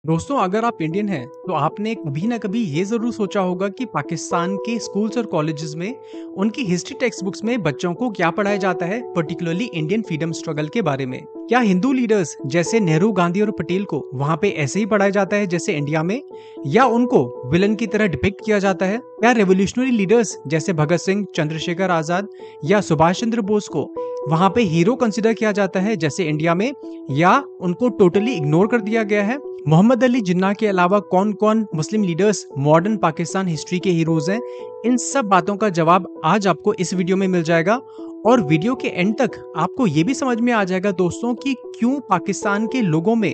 दोस्तों, अगर आप इंडियन हैं तो आपने कभी ना कभी ये जरूर सोचा होगा कि पाकिस्तान के स्कूल्स और कॉलेजेस में उनकी हिस्ट्री टेक्स्ट बुक्स में बच्चों को क्या पढ़ाया जाता है, पर्टिकुलरली इंडियन फ्रीडम स्ट्रगल के बारे में। क्या हिंदू लीडर्स जैसे नेहरू, गांधी और पटेल को वहां पे ऐसे ही पढ़ाया जाता है जैसे इंडिया में, या उनको विलन की तरह डिपिक्ट किया जाता है? क्या रेवोल्यूशनरी लीडर्स जैसे भगत सिंह, चंद्रशेखर आजाद या सुभाष चंद्र बोस को वहां पे हीरो कंसिडर किया जाता है जैसे इंडिया में, या उनको टोटली इग्नोर कर दिया गया है? मोहम्मद अली जिन्ना के अलावा कौन कौन मुस्लिम लीडर्स मॉडर्न पाकिस्तान हिस्ट्री के हीरोज हैं? इन सब बातों का जवाब आज आपको इस वीडियो में मिल जाएगा। और वीडियो के एंड तक आपको ये भी समझ में आ जाएगा दोस्तों कि क्यों पाकिस्तान के लोगों में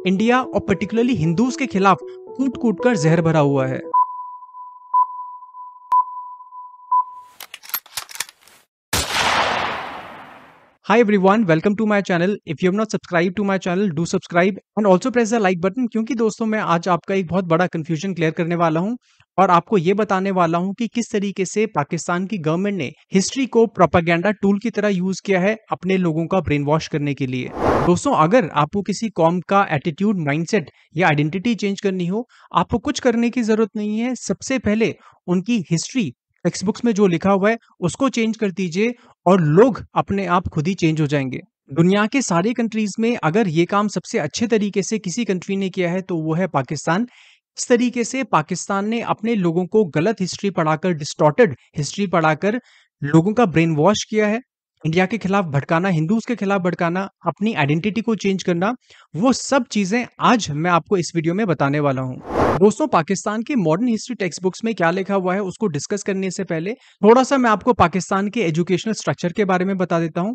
इंडिया और पर्टिकुलरली हिंदूज के खिलाफ कूट कूट कर जहर भरा हुआ है। Hi everyone, welcome to my channel. If you have not subscribed to my channel, do subscribe and also press the like button, क्योंकि दोस्तों मैं आज आपका एक बहुत बड़ा कंफ्यूजन क्लियर करने वाला हूं और आपको ये बताने वाला हूं कि किस तरीके से पाकिस्तान की गवर्नमेंट ने हिस्ट्री को प्रोपेगेंडा टूल की तरह यूज किया है अपने लोगों का ब्रेन वॉश करने के लिए। दोस्तों, अगर आपको किसी कॉम का एटीट्यूड, माइंडसेट या आइडेंटिटी चेंज करनी हो, आपको कुछ करने की जरूरत नहीं है। सबसे पहले उनकी हिस्ट्री टेक्स्ट बुक्स में जो लिखा हुआ है उसको चेंज कर दीजिए और लोग अपने आप खुद ही चेंज हो जाएंगे। दुनिया के सारे कंट्रीज में अगर ये काम सबसे अच्छे तरीके से किसी कंट्री ने किया है तो वो है पाकिस्तान। इस तरीके से पाकिस्तान ने अपने लोगों को गलत हिस्ट्री पढ़ाकर, डिस्टॉर्टेड हिस्ट्री पढ़ाकर लोगों का ब्रेन वॉश किया है। इंडिया के खिलाफ भड़काना, हिंदूज के खिलाफ भड़काना, अपनी आइडेंटिटी को चेंज करना, वो सब चीजें आज मैं आपको इस वीडियो में बताने वाला हूं। दोस्तों, पाकिस्तान के मॉडर्न हिस्ट्री टेक्स्ट बुक्स में क्या लिखा हुआ है उसको डिस्कस करने से पहले थोड़ा सा मैं आपको पाकिस्तान के एजुकेशनल स्ट्रक्चर के बारे में बता देता हूं।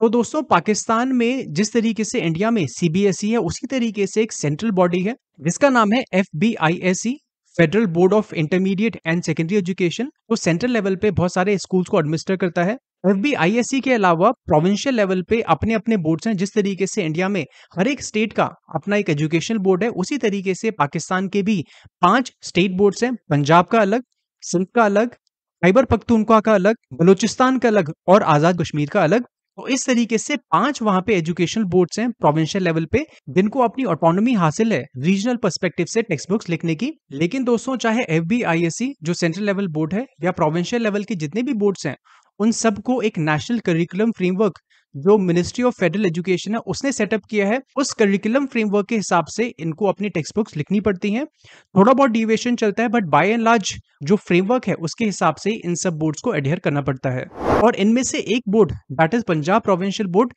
तो दोस्तों, पाकिस्तान में जिस तरीके से इंडिया में सीबीएसई है, उसी तरीके से एक सेंट्रल बॉडी है जिसका नाम है FBISE, federal board of intermediate and secondary education. तो सेंट्रल लेवल पे बहुत सारे स्कूल्स को एडमिनिस्टर करता है। FBISE के अलावा प्रोविंशियल लेवल पे अपने अपने बोर्ड्स हैं। जिस तरीके से इंडिया में हर एक स्टेट का अपना एक एजुकेशनल बोर्ड है, उसी तरीके से पाकिस्तान के भी 5 स्टेट बोर्ड्स हैं। पंजाब का अलग, सिंध का अलग, खैबर पख्तूनख्वा का अलग, बलूचिस्तान का अलग और आजाद कश्मीर का अलग। तो इस तरीके से 5 वहां पे एजुकेशनल बोर्ड्स हैं प्रोविंशियल लेवल पे, जिनको अपनी ऑटोनॉमी हासिल है रीजनल पर्सपेक्टिव से टेक्स्ट बुक्स लिखने की। लेकिन दोस्तों, चाहे FBISE जो सेंट्रल लेवल बोर्ड है या प्रोविंशियल लेवल के जितने भी बोर्ड्स हैं, उन सबको एक नेशनल करिकुलम फ्रेमवर्क जो मिनिस्ट्री ऑफ फेडरल एजुकेशन है उसने सेटअप किया है। उस करिकुलम फ्रेमवर्क के हिसाब से इनको अपनी टेक्स्ट बुक्स लिखनी पड़ती हैं। थोड़ा बहुत डिविएशन चलता है, बट बाय एंड लार्ज जो फ्रेमवर्क है उसके हिसाब से इन सब बोर्ड्स को एडहेयर करना पड़ता है। और इनमें से एक board, that is Punjab provincial board,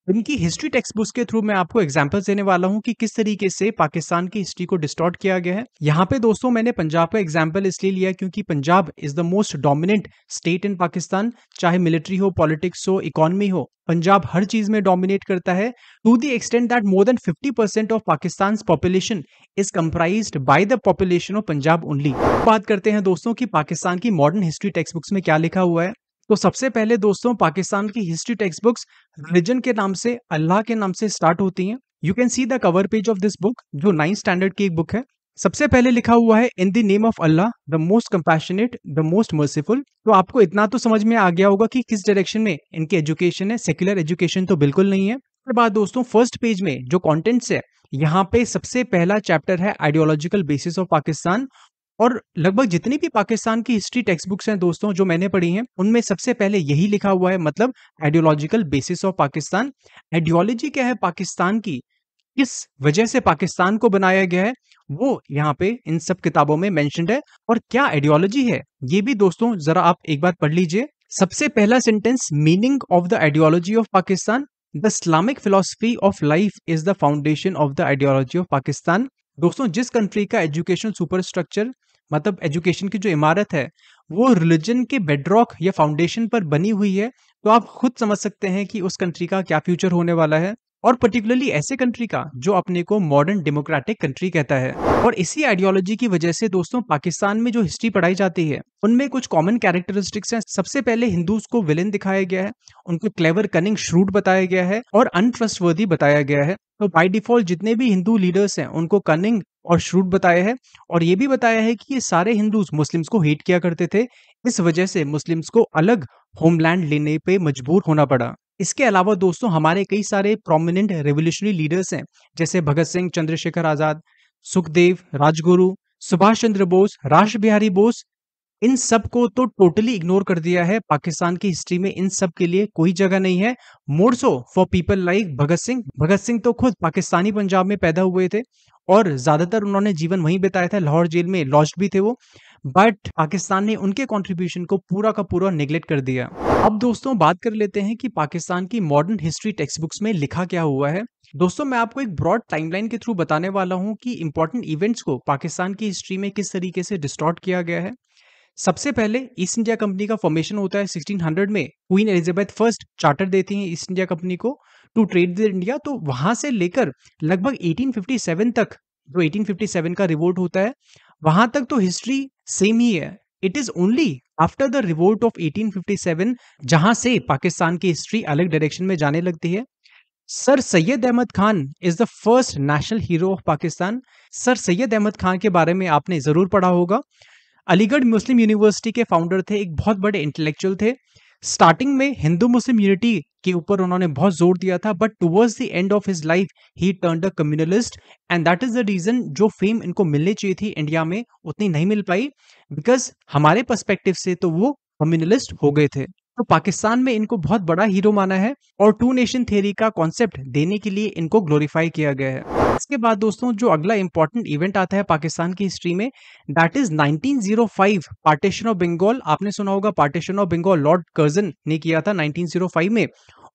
इनकी हिस्ट्री टेक्स्ट बुक्स के थ्रू मैं आपको एग्जांपल्स देने वाला हूं कि किस तरीके से पाकिस्तान की हिस्ट्री को डिस्टॉर्ट किया गया है। यहाँ पे दोस्तों मैंने पंजाब का एग्जांपल इसलिए लिया क्योंकि Punjab is the most dominant state in Pakistan. चाहे मिलिट्री हो, पॉलिटिक्स हो, इकोनॉमी हो, पंजाब हर चीज में डोमिनेट करता है, to the extent that more than 50% of Pakistan population is comprised by the population of Punjab only. बात करते हैं दोस्तों कि पाकिस्तान की मॉडर्न हिस्ट्री टेक्स्ट बुक्स में क्या लिखा हुआ है। तो सबसे पहले दोस्तों, पाकिस्तान की हिस्ट्री टेक्स्ट बुक्स रिलीजन के नाम से, अल्लाह के नाम से स्टार्ट होती हैं। You can see the cover page of this book, जो 9th स्टैंडर्ड की एक बुक है। सबसे पहले लिखा हुआ है in the name of Allah, the most compassionate, the most merciful. तो आपको इतना तो समझ में आ गया होगा कि किस डायरेक्शन में इनकी एजुकेशन है। सेक्युलर एजुकेशन तो बिल्कुल नहीं है। उसके बाद दोस्तों, फर्स्ट पेज में जो कॉन्टेंट्स है, यहाँ पे सबसे पहला चैप्टर है आइडियोलॉजिकल बेसिस ऑफ पाकिस्तान। और लगभग जितनी भी पाकिस्तान की हिस्ट्री टेक्स्ट बुक्स हैं दोस्तों जो मैंने पढ़ी हैं, उनमें सबसे पहले यही लिखा हुआ है, मतलब ideological basis of Pakistan. Ideology क्या है पाकिस्तान की, किस वजह से पाकिस्तान को बनाया गया है, वो यहाँ पे इन सब किताबों में मेंशन्ड है। और क्या आइडियोलॉजी है ये भी दोस्तों जरा आप एक बार पढ़ लीजिए। सबसे पहला sentence, meaning of the ideology of Pakistan, the Islamic philosophy of life is the foundation of the ideology of Pakistan. दोस्तों, जिस कंट्री का एजुकेशन सुपरस्ट्रक्चर, मतलब एजुकेशन की जो इमारत है, वो रिलीजन के बेडरॉक या फाउंडेशन पर बनी हुई है, तो आप खुद समझ सकते हैं कि उस कंट्री का क्या फ्यूचर होने वाला है। और पर्टिकुलरली ऐसे कंट्री का जो अपने को मॉडर्न डेमोक्रेटिक कंट्री कहता है। और इसी आइडियोलॉजी की वजह से दोस्तों पाकिस्तान में जो हिस्ट्री पढ़ाई जाती है उनमें कुछ कॉमन कैरेक्टरिस्टिक्स हैं। सबसे पहले हिंदूज को विलेन दिखाया गया है, उनको क्लेवर, कनिंग, श्रूड बताया गया है और अनट्रस्टवर्दी बताया गया है। तो बाय डिफॉल्ट जितने भी हिंदू लीडर्स हैं उनको कनिंग और श्रूड बताया है। और ये भी बताया है कि ये सारे हिंदूज मुस्लिम्स को हेट किया करते थे, इस वजह से मुस्लिम्स को अलग होमलैंड लेने पे मजबूर होना पड़ा। इसके अलावा दोस्तों हमारे कई सारे प्रोमिनेंट रेवोल्यूशनरी लीडर्स हैं, जैसे भगत सिंह, चंद्रशेखर आजाद, सुखदेव, राजगुरु, सुभाष चंद्र बोस, राश बिहारी बोस, इन सब को तो टोटली इग्नोर कर दिया है। पाकिस्तान की हिस्ट्री में इन सब के लिए कोई जगह नहीं है। मोर so for people like Bhagat Singh. Bhagat Singh तो खुद पाकिस्तानी पंजाब में पैदा हुए थे और ज्यादातर उन्होंने जीवन वहीं बिताया था, लाहौर जेल में लॉज्ड भी थे वो। बट पाकिस्तान ने उनके कंट्रीब्यूशन को पूरा का पूरा नेग्लेक्ट कर दिया। अब दोस्तों बात कर लेते हैं कि पाकिस्तान की मॉडर्न हिस्ट्री टेक्स्ट बुक्स में लिखा क्या हुआ है। दोस्तों मैं आपको एक ब्रॉड टाइमलाइन के थ्रू बताने वाला हूं कि इंपॉर्टेंट इवेंट्स को पाकिस्तान की हिस्ट्री में किस तरीके से डिस्टॉर्ट किया गया है। सबसे पहले ईस्ट इंडिया कंपनी का फॉर्मेशन होता है 1600 में। क्वीन एलिजाबेथ फर्स्ट चार्टर देती हैं ईस्ट इंडिया कंपनी को टू ट्रेड विद इंडिया। तो वहां से लेकर लगभग 1857 तक, जो 1857 का रिवोल्ट होता है, वहां तक तो हिस्ट्री सेम ही है। It is only after the revolt of 1857 जहां से पाकिस्तान की हिस्ट्री अलग डायरेक्शन में जाने लगती है। Sir Syed Ahmed Khan is the first national hero of Pakistan. Sir Syed Ahmed Khan के बारे में आपने जरूर पढ़ा होगा। अलीगढ़ मुस्लिम यूनिवर्सिटी के फाउंडर थे, एक बहुत बड़े इंटेलेक्चुअल थे। स्टार्टिंग में हिंदू मुस्लिम यूनिटी के ऊपर उन्होंने बहुत जोर दिया था, but towards the end of his life he turned a communalist and that is the reason जो फेम इनको मिलनी चाहिए थी इंडिया में उतनी नहीं मिल पाई, बिकॉज हमारे पर्सपेक्टिव से तो वो कम्युनलिस्ट हो गए थे। तो पाकिस्तान में इनको बहुत बड़ा हीरो माना है और टू नेशन थ्योरी का कॉन्सेप्ट देने के लिए इनको ग्लोरीफाई किया गया है। इसके बाद दोस्तों जो अगला इंपॉर्टेंट इवेंट आता है पाकिस्तान की हिस्ट्री में, that is 1905 partition of Bengal. आपने सुना होगा partition of Bengal Lord Curzon ने किया था 1905 में,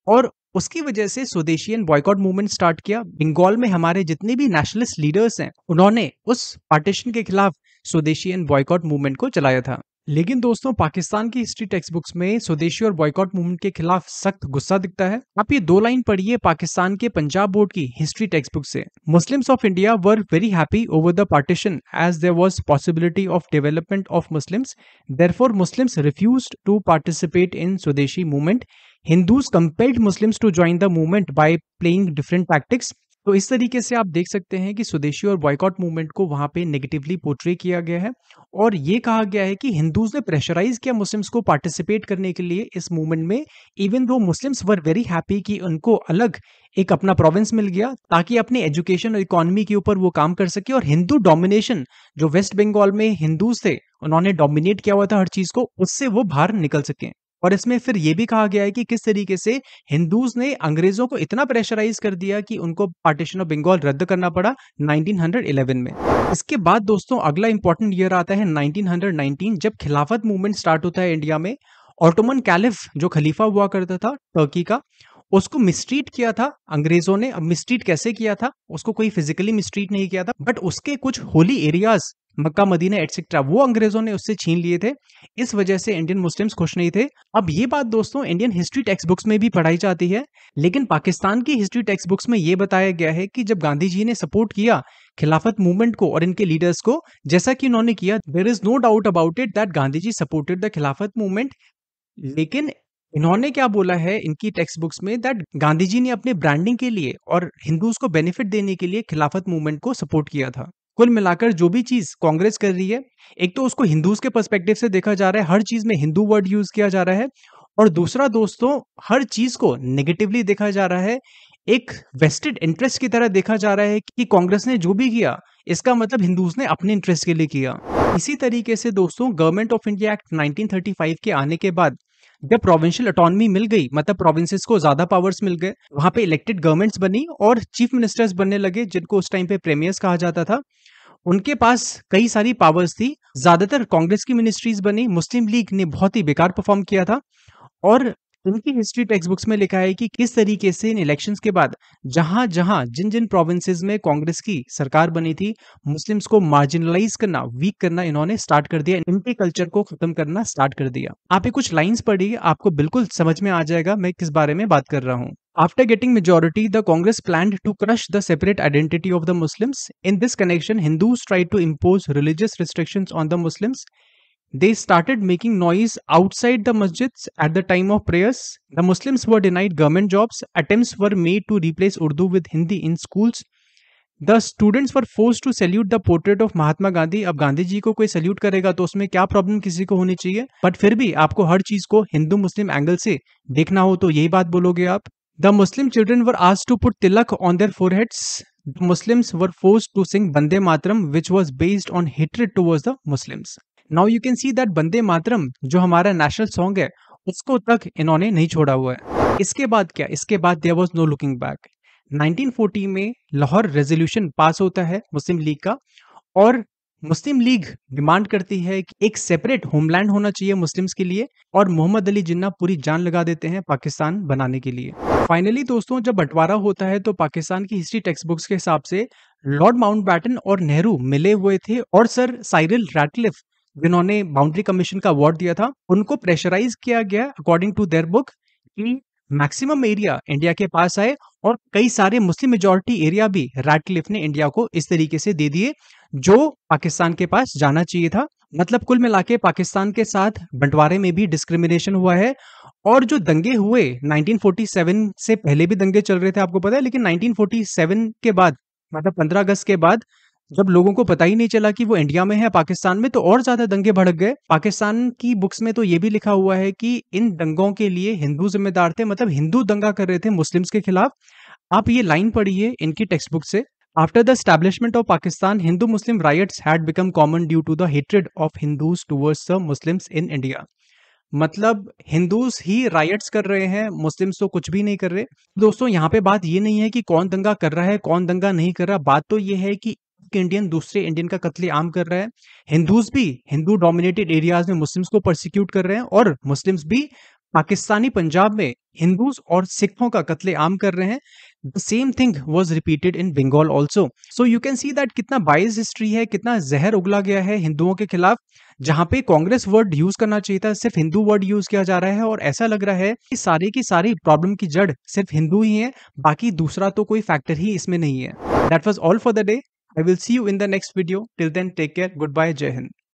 और उसकी वजह से स्वदेशियन बॉयकॉट मूवमेंट स्टार्ट किया। बंगाल में हमारे जितने भी नेशनलिस्ट लीडर्स हैं उन्होंने उस पार्टीशन के खिलाफ स्वदेशियन बॉयकॉट मूवमेंट को चलाया था। लेकिन दोस्तों पाकिस्तान की हिस्ट्री टेक्स्ट बुक्स में स्वदेशी और बॉयकॉट मूवमेंट के खिलाफ सख्त गुस्सा दिखता है। आप ये दो लाइन पढ़िए पाकिस्तान के पंजाब बोर्ड की हिस्ट्री टेक्स्ट बुक से। Muslims of India were very happy over the partition as there was possibility of development of Muslims, therefore Muslims refused to participate in Swadeshi movement. Hindus compelled Muslims to join the movement by playing different tactics. तो इस तरीके से आप देख सकते हैं कि स्वदेशी और बॉयकॉट मूवमेंट को वहां पे नेगेटिवली पोर्ट्रे किया गया है और ये कहा गया है कि हिंदूज ने प्रेशराइज किया मुस्लिम्स को पार्टिसिपेट करने के लिए इस मूवमेंट में, इवन दो मुस्लिम्स वर वेरी हैप्पी कि उनको अलग एक अपना प्रोविंस मिल गया ताकि अपने एजुकेशन और इकोनॉमी के ऊपर वो काम कर सके। और हिंदू डोमिनेशन जो वेस्ट बंगाल में हिंदूज थे उन्होंने डोमिनेट किया हुआ था हर चीज को, उससे वो बाहर निकल सके। और इसमें फिर ये भी कहा गया है कि किस तरीके से हिंदूज ने अंग्रेजों को इतना प्रेशराइज कर दिया कि उनको पार्टीशन ऑफ बंगाल रद्द करना पड़ा 1911 में। इसके बाद दोस्तों अगला इंपॉर्टेंट ईयर आता है 1919 जब खिलाफत मूवमेंट स्टार्ट होता है इंडिया में। ऑटोमन कैलिफ जो खलीफा हुआ करता था टर्की का, उसको मिसट्रीट किया था अंग्रेजों ने। अब मिसट्रीट कैसे किया था, उसको कोई फिजिकली मिसट्रीट नहीं किया था, बट उसके कुछ holy areas Mecca Medina etcetera वो अंग्रेजों ने उससे छीन लिए थे। इस वजह से इंडियन मुस्लिम्स खुश नहीं थे। अब ये बात दोस्तों इंडियन हिस्ट्री टेक्स्ट बुक्स में भी पढ़ाई जाती है, लेकिन पाकिस्तान की हिस्ट्री टेक्स्ट बुक्स में ये बताया गया है कि जब गांधी जी ने सपोर्ट किया खिलाफत मूवमेंट को और इनके लीडर्स को, जैसा कि उन्होंने किया, there is no doubt about it that Gandhi ji supported the Khilafat movement. लेकिन इन्होंने क्या बोला है इनकी टेक्स्ट बुक्स में, दैट गांधी जी ने अपने ब्रांडिंग के लिए और हिंदूज को बेनिफिट देने के लिए खिलाफत मूवमेंट को सपोर्ट किया था। कुल मिलाकर जो भी चीज कांग्रेस कर रही है, एक तो उसको हिंदूज के पर्सपेक्टिव से देखा जा रहा है, हर चीज में हिंदू वर्ड यूज किया जा रहा है, और दूसरा दोस्तों हर चीज को नेगेटिवली देखा जा रहा है, एक वेस्टेड इंटरेस्ट की तरह देखा जा रहा है कि कांग्रेस ने जो भी किया इसका मतलब हिंदूज ने अपने इंटरेस्ट के लिए किया। इसी तरीके से दोस्तों गवर्नमेंट ऑफ इंडिया एक्ट 1935 के आने के बाद जब प्रोविंशियल ऑटोनॉमी मिल गई, मतलब प्रोविंसेस को ज्यादा पावर्स मिल गए, वहां पे इलेक्टेड गवर्नमेंट्स बनी और चीफ मिनिस्टर्स बनने लगे जिनको उस टाइम पे प्रीमियर्स कहा जाता था। उनके पास कई सारी पावर्स थी, ज्यादातर कांग्रेस की मिनिस्ट्रीज बनी। मुस्लिम लीग ने बहुत ही बेकार परफॉर्म किया था और इनकी हिस्ट्री टेक्स्ट बुक्स में लिखा है कि किस तरीके से इन इलेक्शंस के बाद जहां जहां जिन जिन प्रोविंसेस में कांग्रेस की सरकार बनी थी, मुस्लिम्स को मार्जिनलाइज करना, वीक करना इन्होंने स्टार्ट कर दिया, इनके कल्चर को खत्म करना स्टार्ट कर दिया। आप ये कुछ लाइंस पढ़िए, आपको बिल्कुल समझ में आ जाएगा मैं किस बारे में बात कर रहा हूँ। After getting majority, the Congress planned to crush the separate identity of the Muslims. In this connection, Hindus tried to impose religious restrictions on the Muslims. They started making noise outside the masjids at the time of prayers. The Muslims were denied government jobs. Attempts were made to replace Urdu with Hindi in schools. The students were forced to salute the portrait of Mahatma Gandhi. अब गांधी जी को कोई salute करेगा तो उसमें क्या problem किसी को होनी चाहिए, बट फिर भी आपको हर चीज को हिंदू मुस्लिम एंगल से देखना हो तो यही बात बोलोगे आप। The Muslim children were asked to put tilak on their foreheads. the Muslims were forced to sing Bande Mataram, which was based on hatred towards the Muslims. Now you can see that Bande Mataram जो हमारा national song है उसको तक इन्होंने नहीं छोड़ा हुआ है। इसके बाद क्या, इसके बाद there was no looking back. 1940 में लाहौर रेजोल्यूशन पास होता है मुस्लिम लीग का, और मुस्लिम लीग डिमांड करती है कि एक सेपरेट होमलैंड होना चाहिए मुस्लिम्स के लिए, और मोहम्मद अली जिन्ना पूरी जान लगा देते हैं पाकिस्तान बनाने के लिए। फाइनली दोस्तों जब बंटवारा होता है तो पाकिस्तान की हिस्ट्री टेक्स्ट बुक्स के हिसाब से लॉर्ड माउंटबैटन और नेहरू मिले हुए थे, और सर साइरिल रैटक्लिफ जिन्होंने बाउंड्री कमीशन का अवार्ड दिया था उनको प्रेशराइज किया गया अकॉर्डिंग टू देयर बुक कि मैक्सिमम एरिया इंडिया के पास आए, और कई सारे मुस्लिम मेजॉरिटी एरिया भी रैटक्लिफ ने इंडिया को इस तरीके से दे दिए जो पाकिस्तान के पास जाना चाहिए था। मतलब कुल मिला के पाकिस्तान के साथ बंटवारे में भी डिस्क्रिमिनेशन हुआ है। और जो दंगे हुए 1947 से पहले भी दंगे चल रहे थे आपको पता है, लेकिन 1947 के बाद मतलब 15 अगस्त के बाद जब लोगों को पता ही नहीं चला कि वो इंडिया में है पाकिस्तान में, तो और ज्यादा दंगे भड़क गए। पाकिस्तान की बुक्स में तो ये भी लिखा हुआ है कि इन दंगों के लिए हिंदू जिम्मेदार थे, मतलब हिंदू दंगा कर रहे थे मुस्लिम्स के खिलाफ। आप ये लाइन पढ़िए इनकी टेक्स्ट बुक से, after the establishment of Pakistan Hindu Muslim riots had become common due to the hatred of Hindus towards the Muslims in India. मतलब हिंदूज ही राइट्स कर रहे हैं, मुस्लिम्स तो कुछ भी नहीं कर रहे। दोस्तों यहाँ पे बात ये नहीं है कि कौन दंगा कर रहा है कौन दंगा नहीं कर रहा, बात तो ये है कि एक इंडियन दूसरे इंडियन का कत्लेआम कर रहा है। हिंदूज भी हिंदू डोमिनेटेड एरियाज में मुस्लिम्स को परसिक्यूट कर रहे हैं, और मुस्लिम्स भी पाकिस्तानी पंजाब में हिंदूज और सिखों का कत्लेआम कर रहे हैं। The same thing was repeated in Bengal also. So you can see that कितना बाइस हिस्ट्री है, कितना जहर उगला गया है हिंदुओं के खिलाफ। जहां पे कांग्रेस वर्ड यूज करना चाहिए था सिर्फ हिंदू वर्ड यूज किया जा रहा है, और ऐसा लग रहा है कि सारे की सारी प्रॉब्लम की जड़ सिर्फ हिंदू ही है, बाकी दूसरा तो कोई फैक्टर ही इसमें नहीं है। That was all for the day. I will see you in the next video. Till then, take care. Goodbye. Jai Hind.